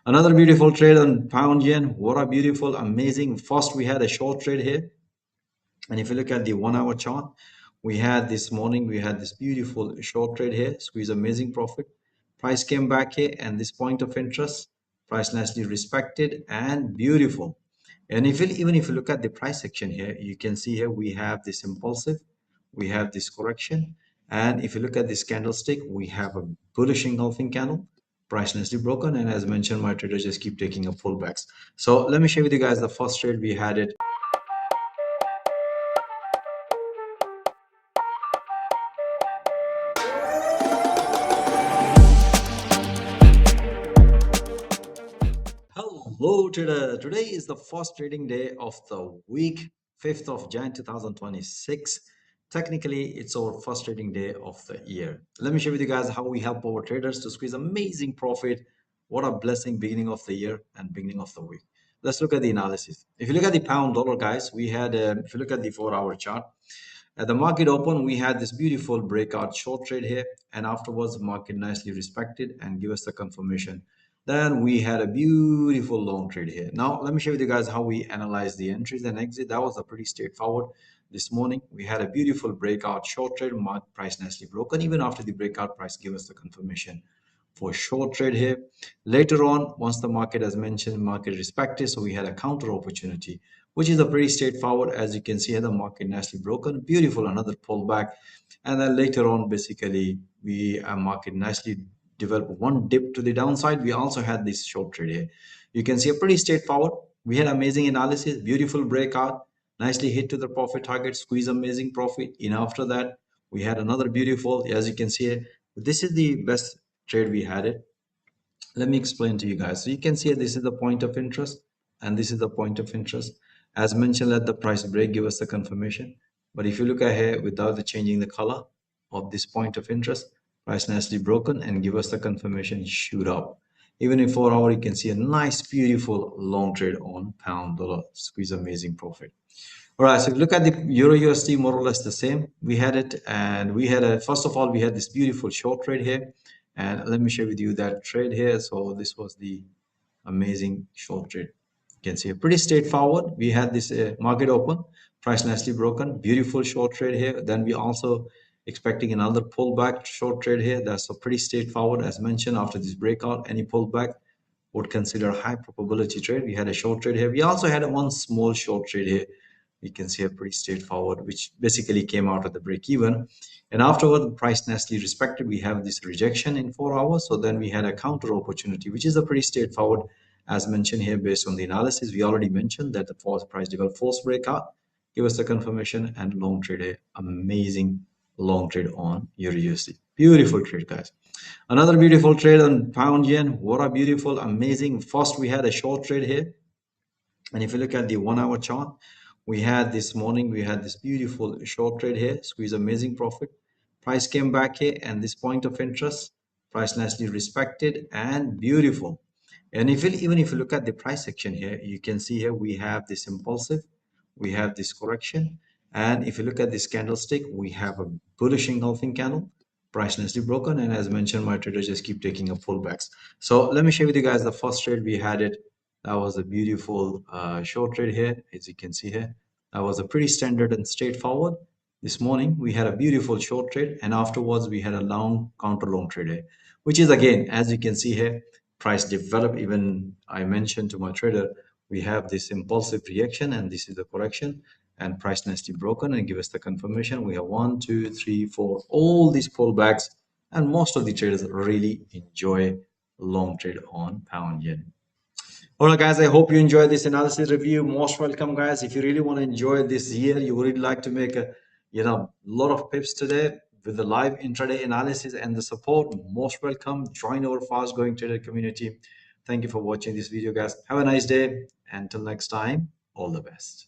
Another beautiful trade on pound yen. What a beautiful, amazing. First, we had a short trade here. And if you look at the 1 hour chart, we had this morning, we had this beautiful short trade here, squeeze amazing profit. Price came back here and this point of interest, price nicely respected and beautiful. And even if you look at the price action here, you can see here we have this impulsive, we have this correction. And if you look at this candlestick, we have a bullish engulfing candle, price nicely broken. And as mentioned, my traders just keep taking up pullbacks. So let me share with you guys the first trade we had it. Hello trader. Today is the first trading day of the week, 5th of Jan 2026. Technically, it's our first trading day of the year. Let me share with you guys how we help our traders to squeeze amazing profit. What a blessing, beginning of the year and beginning of the week. Let's look at the analysis. If you look at the pound dollar, guys, we had, if you look at the 4-hour chart, at the market open, we had this beautiful breakout short trade here, and afterwards, the market nicely respected and give us the confirmation. Then we had a beautiful long trade here. Now, let me show you guys how we analyze the entries and exit. That was a pretty straightforward. This morning, we had a beautiful breakout short trade, market price nicely broken. Even after the breakout, price give us the confirmation for short trade here. Later on, once the market, as mentioned, market respected, so we had a counter opportunity, which is a pretty straightforward. As you can see here, the market nicely broken, beautiful, another pullback. And then later on, basically, we market nicely developed one dip to the downside. We also had this short trade here. You can see a pretty straightforward. We had amazing analysis, beautiful breakout, nicely hit to the profit target, squeeze amazing profit. In after that, we had another beautiful, as you can see here, this is the best trade we had it. Let me explain to you guys. So you can see this is the point of interest and this is the point of interest. As mentioned, let the price break give us the confirmation. But if you look at here without the changing the color of this point of interest, price nicely broken and give us the confirmation shoot up. Even in 4 hour, you can see a nice, beautiful long trade on pound dollar, squeeze amazing profit. All right, so look at the Euro USD, more or less the same. We had it, and we had a, first of all, we had this beautiful short trade here. And let me share with you that trade here. So this was the amazing short trade. You can see a pretty straightforward. We had this market open, price nicely broken, beautiful short trade here. Then we also expecting another pullback short trade here. That's a pretty straightforward. As mentioned, after this breakout, any pullback would consider high probability trade. We had a short trade here. We also had one small short trade here. You can see a pretty straightforward, which basically came out of the break even. And afterward, the price nicely respected. We have this rejection in 4 hours. So then we had a counter opportunity, which is a pretty straightforward. As mentioned here, based on the analysis, we already mentioned that the false price developed false breakout, give us the confirmation and long trade, amazing long trade on EURUSD. Beautiful trade, guys. Another beautiful trade on pound yen. What a beautiful, amazing. First, we had a short trade here. And if you look at the 1 hour chart, we had this morning, we had this beautiful short trade here, squeeze amazing profit. Price came back here and this point of interest, price nicely respected and beautiful. And even if you look at the price action here, you can see here we have this impulsive, we have this correction. And if you look at this candlestick, we have a bullish engulfing candle, price nicely broken. And as mentioned, my traders just keep taking up pullbacks. So let me share with you guys the first trade we had it. That was a beautiful short trade here, as you can see here. That was a pretty standard and straightforward. This morning, we had a beautiful short trade, and afterwards, we had a long counter long trade here, which is again, as you can see here, price develop. Even I mentioned to my trader, we have this impulsive reaction, and this is the correction, and price nicely broken and give us the confirmation. We have 1, 2, 3, 4, all these pullbacks, and most of the traders really enjoy long trade on pound yen. All right, guys, I hope you enjoyed this analysis review. Most welcome, guys. If you really want to enjoy this year, you would really like to make a lot of pips today with the live intraday analysis and the support, most welcome. Join our fast growing trader community. Thank you for watching this video, guys. Have a nice day. Until next time, all the best.